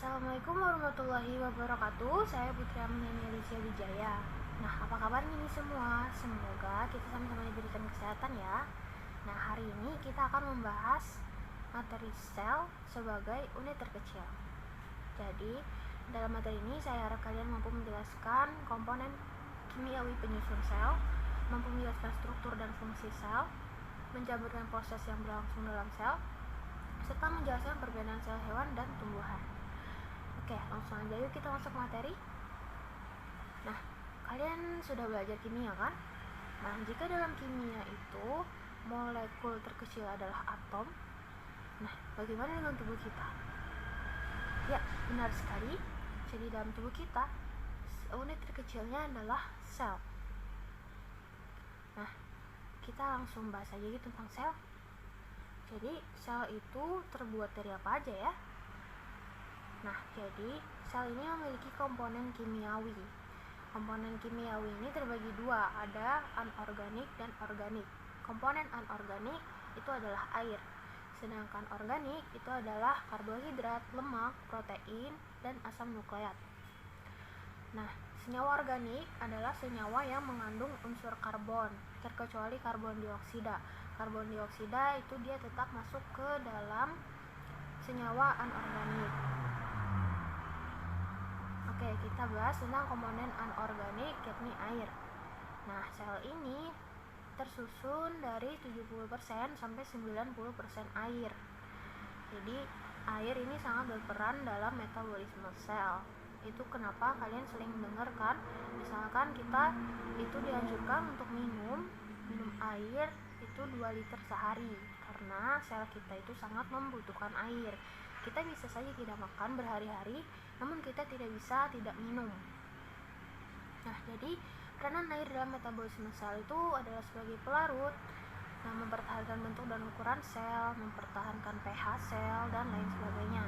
Assalamualaikum warahmatullahi wabarakatuh. Saya Putri Aminani Alicia Wijaya. Nah, apa kabar nih semua? Semoga kita sama-sama diberikan kesehatan ya. Nah, hari ini kita akan membahas materi sel sebagai unit terkecil. Jadi, dalam materi ini saya harap kalian mampu menjelaskan komponen kimiawi penyusun sel, mampu menjelaskan struktur dan fungsi sel, menjabarkan proses yang berlangsung dalam sel, serta menjelaskan perbedaan sel hewan dan tumbuhan. Oke, langsung aja yuk kita masuk materi. Nah, kalian sudah belajar kimia kan? Nah, jika dalam kimia itu molekul terkecil adalah atom, nah bagaimana dengan tubuh kita? Ya, benar sekali. Jadi dalam tubuh kita, unit terkecilnya adalah sel. Nah, kita langsung bahas aja gitu tentang sel. Jadi, sel itu terbuat dari apa aja ya? Nah, jadi sel ini memiliki komponen kimiawi. Komponen kimiawi ini terbagi dua, ada anorganik dan organik. Komponen anorganik itu adalah air, sedangkan organik itu adalah karbohidrat, lemak, protein, dan asam nukleat. Nah, senyawa organik adalah senyawa yang mengandung unsur karbon, terkecuali karbon dioksida. Karbon dioksida itu dia tetap masuk ke dalam senyawa anorganik. Oke, kita bahas tentang komponen anorganik yakni air. Nah, sel ini tersusun dari 70% sampai 90% air. Jadi, air ini sangat berperan dalam metabolisme sel. Itu kenapa kalian sering mendengar kan, misalkan kita itu dianjurkan untuk minum air itu 2 liter sehari karena sel kita itu sangat membutuhkan air. Kita bisa saja tidak makan berhari-hari, namun kita tidak bisa tidak minum. Nah, jadi peranan air dalam metabolisme sel itu adalah sebagai pelarut, nah mempertahankan bentuk dan ukuran sel, mempertahankan pH sel, dan lain sebagainya.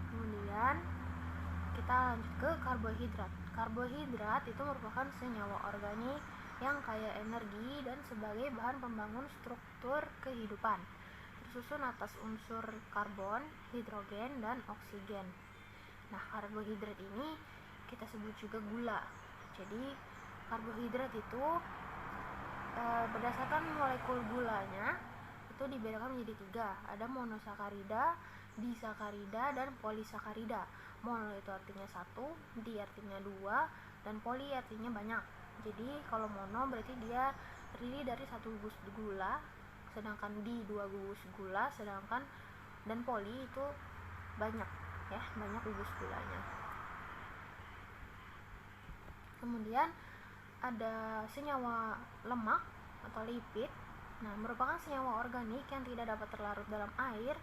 Kemudian kita lanjut ke karbohidrat. Karbohidrat itu merupakan senyawa organik yang kaya energi dan sebagai bahan pembangun struktur kehidupan. Tersusun atas unsur karbon, hidrogen, dan oksigen. Nah, karbohidrat ini kita sebut juga gula. Jadi, karbohidrat itu berdasarkan molekul gulanya itu dibedakan menjadi 3. Ada monosakarida, disakarida, dan polisakarida. Mono itu artinya 1, di artinya 2, dan poli artinya banyak. Jadi, kalau mono berarti dia terdiri dari 1 gugus gula, sedangkan di 2 gugus gula, sedangkan dan poli itu banyak ya, banyak gugus gulanya. Kemudian ada senyawa lemak atau lipid. Nah, merupakan senyawa organik yang tidak dapat terlarut dalam air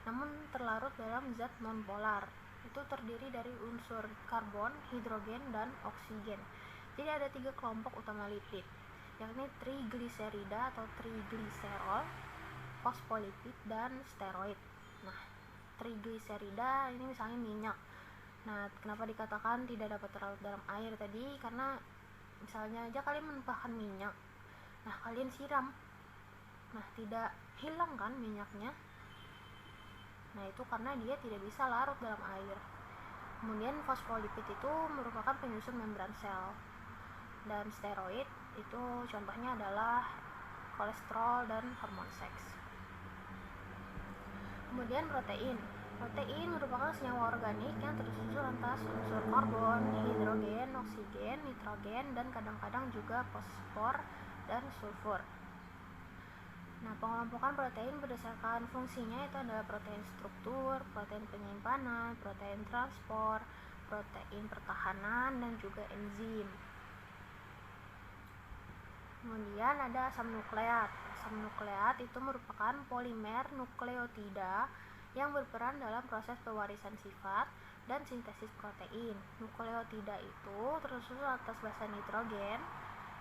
namun terlarut dalam zat nonpolar. Itu terdiri dari unsur karbon, hidrogen, dan oksigen. Jadi ada 3 kelompok utama lipid, yakni trigliserida atau trigliserol, fosfolipid, dan steroid. Nah, trigliserida ini misalnya minyak. Nah, kenapa dikatakan tidak dapat terlarut dalam air tadi? Karena misalnya aja kalian menumpahkan minyak, nah kalian siram, nah tidak hilang kan minyaknya. Nah, itu karena dia tidak bisa larut dalam air. Kemudian fosfolipid itu merupakan penyusun membran sel. Dan steroid itu contohnya adalah kolesterol dan hormon seks. Kemudian protein. Protein merupakan senyawa organik yang tersusun atas unsur karbon, hidrogen, oksigen, nitrogen, dan kadang-kadang juga fosfor dan sulfur. Nah, pengelompokan protein berdasarkan fungsinya itu adalah protein struktur, protein penyimpanan, protein transport, protein pertahanan, dan juga enzim. Kemudian ada asam nukleat. Asam nukleat itu merupakan polimer nukleotida yang berperan dalam proses pewarisan sifat dan sintesis protein. Nukleotida itu tersusun atas basa nitrogen,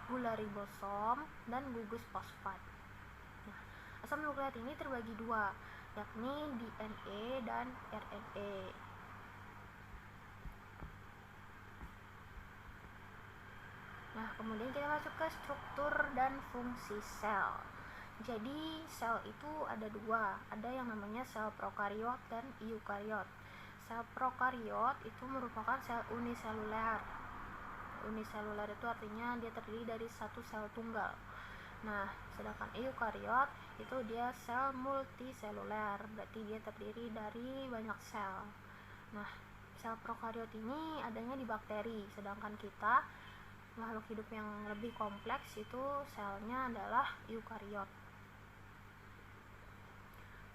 gula ribosom, dan gugus fosfat. Nah, asam nukleat ini terbagi 2, yakni DNA dan RNA. Nah, kemudian kita masuk ke struktur dan fungsi sel. Jadi, sel itu ada 2, ada yang namanya sel prokariot dan eukariot. sel prokariot itu merupakan sel uniseluler. Uniseluler itu artinya dia terdiri dari satu sel tunggal. Nah, sedangkan eukariot itu dia sel multiseluler, berarti dia terdiri dari banyak sel. Nah, sel prokariot ini adanya di bakteri, sedangkan kita makhluk hidup yang lebih kompleks itu selnya adalah eukariot.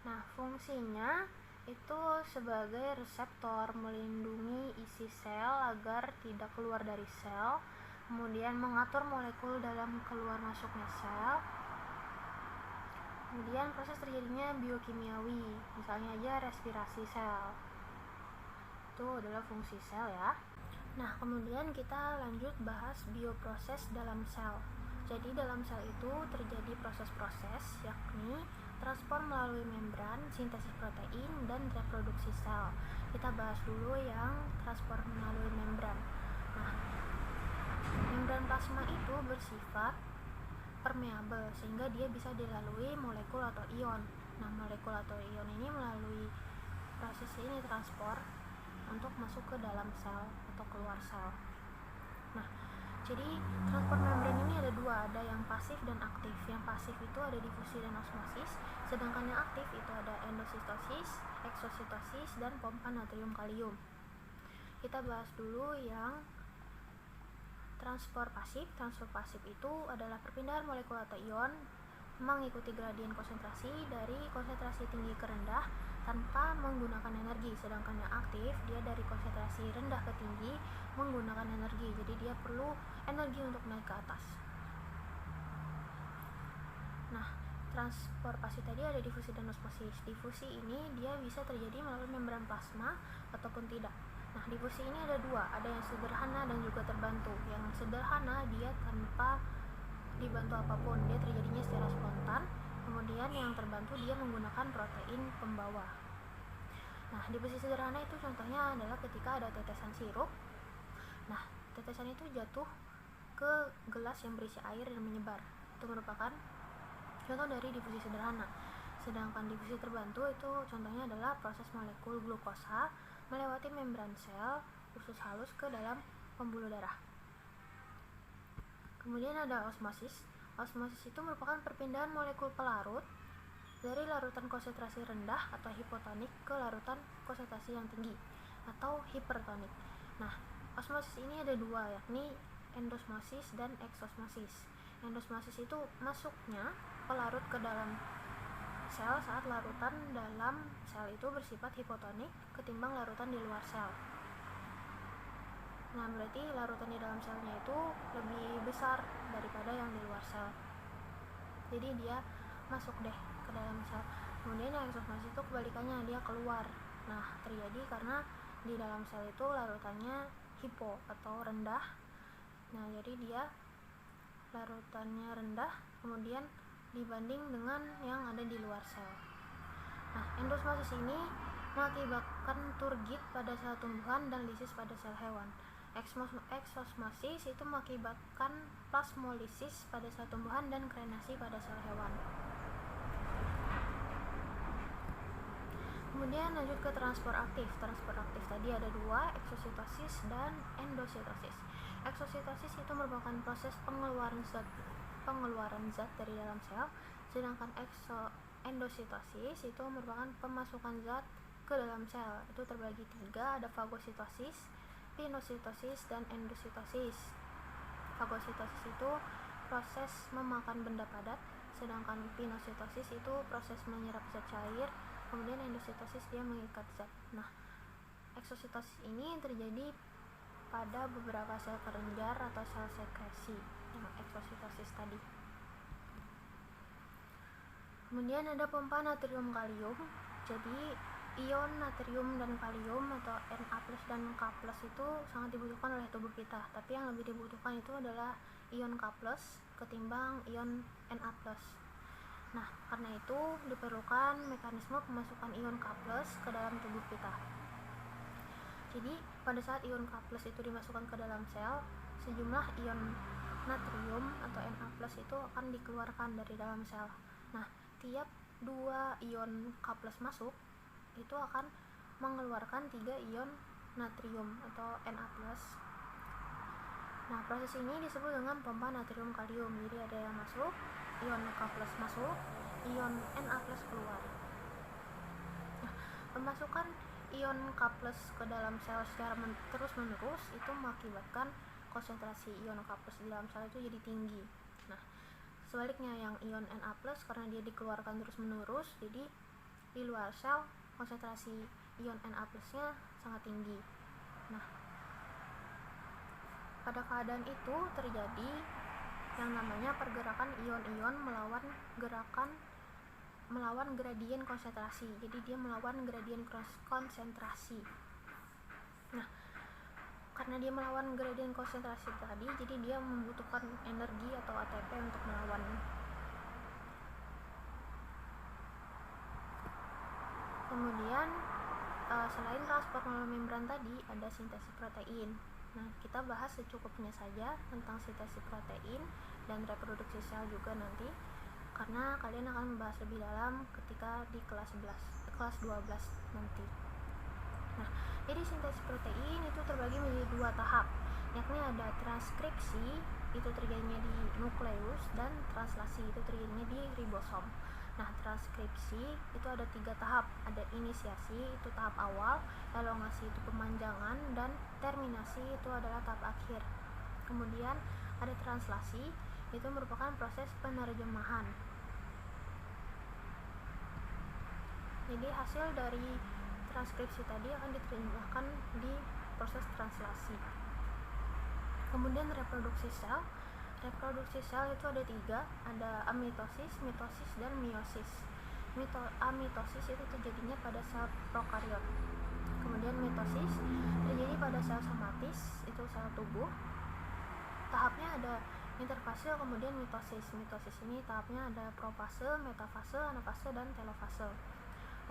Nah, fungsinya itu sebagai reseptor melindungi isi sel agar tidak keluar dari sel, kemudian mengatur molekul dalam keluar masuknya sel, kemudian proses terjadinya biokimiawi, misalnya aja respirasi sel. Itu adalah fungsi sel ya. Nah, kemudian kita lanjut bahas bioproses dalam sel. Jadi dalam sel itu terjadi proses-proses, yakni transport melalui membran, sintesis protein, dan reproduksi sel. Kita bahas dulu yang transport melalui membran. Nah, membran plasma itu bersifat permeabel sehingga dia bisa dilalui molekul atau ion. Nah, molekul atau ion ini melalui proses ini transport untuk masuk ke dalam sel atau keluar sel. Nah, jadi transport membran ini ada dua, ada yang pasif dan aktif. Yang pasif itu ada difusi dan osmosis, sedangkan yang aktif itu ada endositosis, eksositosis, dan pompa natrium kalium. Kita bahas dulu yang transport pasif. Transport pasif itu adalah perpindahan molekul atau ion mengikuti gradien konsentrasi dari konsentrasi tinggi ke rendah tanpa menggunakan energi, sedangkan yang aktif dia dari konsentrasi rendah ke tinggi menggunakan energi, jadi dia perlu energi untuk naik ke atas. Nah, transport pasif tadi ada difusi dan osmosis. Difusi ini dia bisa terjadi melalui membran plasma ataupun tidak. Nah, difusi ini ada dua, ada yang sederhana dan juga terbantu. Yang sederhana dia tanpa dibantu apapun, dia terjadinya secara spontan. Kemudian yang terbantu dia menggunakan protein pembawa. Nah, difusi sederhana itu contohnya adalah ketika ada tetesan sirup. Nah, tetesan itu jatuh ke gelas yang berisi air dan menyebar. Itu merupakan contoh dari difusi sederhana. Sedangkan difusi terbantu itu contohnya adalah proses molekul glukosa melewati membran sel usus halus ke dalam pembuluh darah. Kemudian ada osmosis. Osmosis itu merupakan perpindahan molekul pelarut dari larutan konsentrasi rendah atau hipotonik ke larutan konsentrasi yang tinggi atau hipertonik. Nah, osmosis ini ada dua, yakni endosmosis dan eksosmosis. Endosmosis itu masuknya pelarut ke dalam sel saat larutan dalam sel itu bersifat hipotonik ketimbang larutan di luar sel. Nah, berarti larutan di dalam selnya itu lebih besar daripada yang di luar sel. Jadi dia masuk deh ke dalam sel. Kemudian yang eksosmosis itu kebalikannya, dia keluar. Nah, terjadi karena di dalam sel itu larutannya hipo atau rendah. Nah, jadi dia larutannya rendah kemudian dibanding dengan yang ada di luar sel. Nah, endosmosis ini mengakibatkan turgid pada sel tumbuhan dan lisis pada sel hewan. Eksosmosis itu mengakibatkan plasmolisis pada sel tumbuhan dan krenasi pada sel hewan. Kemudian lanjut ke transport aktif. Transport aktif tadi ada dua, eksositosis dan endositosis. Eksositosis itu merupakan proses pengeluaran zat dari dalam sel, sedangkan endositosis itu merupakan pemasukan zat ke dalam sel. Itu terbagi tiga, ada fagositosis, pinositosis, dan endositosis. Fagositosis itu proses memakan benda padat, sedangkan pinositosis itu proses menyerap zat cair, kemudian endositosis dia mengikat zat. Nah, eksositosis ini terjadi pada beberapa sel kelenjar atau sel sekresi, yang eksositosis tadi. Kemudian ada pompa natrium kalium. Jadi ion natrium dan kalium atau Na+ dan K+ itu sangat dibutuhkan oleh tubuh kita, tapi yang lebih dibutuhkan itu adalah ion K+ ketimbang ion Na+. Nah, karena itu diperlukan mekanisme pemasukan ion K+ ke dalam tubuh kita. Jadi, pada saat ion K+ itu dimasukkan ke dalam sel, sejumlah ion natrium atau Na+ itu akan dikeluarkan dari dalam sel. Nah, tiap dua ion K+ masuk itu akan mengeluarkan 3 ion natrium atau Na+. Nah, proses ini disebut dengan pompa natrium kalium. Jadi ada yang masuk, ion K+ masuk, ion Na+ keluar. Nah, pemasukan ion K+ ke dalam sel secara terus-menerus itu mengakibatkan konsentrasi ion K+ di dalam sel itu jadi tinggi. Nah, sebaliknya yang ion Na+ karena dia dikeluarkan terus-menerus, jadi di luar sel konsentrasi ion Na+-nya sangat tinggi. Nah, pada keadaan itu terjadi yang namanya pergerakan ion-ion melawan gradien konsentrasi. Jadi dia melawan gradien konsentrasi. Nah, karena dia melawan gradien konsentrasi tadi, jadi dia membutuhkan energi atau ATP untuk melawannya. Kemudian selain transport melalui membran tadi, ada sintesis protein. Nah, kita bahas secukupnya saja tentang sintesis protein dan reproduksi sel juga nanti, karena kalian akan membahas lebih dalam ketika di kelas 12 nanti. Nah, jadi sintesis protein itu terbagi menjadi 2 tahap, yakni ada transkripsi, itu terjadinya di nukleus, dan translasi, itu terjadinya di ribosom. Nah, transkripsi itu ada 3 tahap, ada inisiasi, itu tahap awal, elongasi itu pemanjangan, dan terminasi itu adalah tahap akhir. Kemudian ada translasi, itu merupakan proses penerjemahan. Jadi hasil dari transkripsi tadi akan diterjemahkan di proses translasi. Kemudian reproduksi sel. Reproduksi sel itu ada 3, ada amitosis, mitosis, dan meiosis. Amitosis itu terjadinya pada sel prokariot. Kemudian mitosis terjadi pada sel somatis, itu sel tubuh. Tahapnya ada interfase, kemudian mitosis. Mitosis ini tahapnya ada profase, metafase, anafase, dan telofase.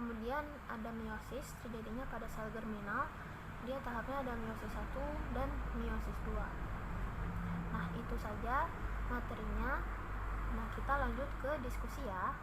Kemudian ada meiosis, terjadinya pada sel germinal. Dia tahapnya ada meiosis 1 dan meiosis 2. Nah, itu saja materinya. Nah, kita lanjut ke diskusi ya.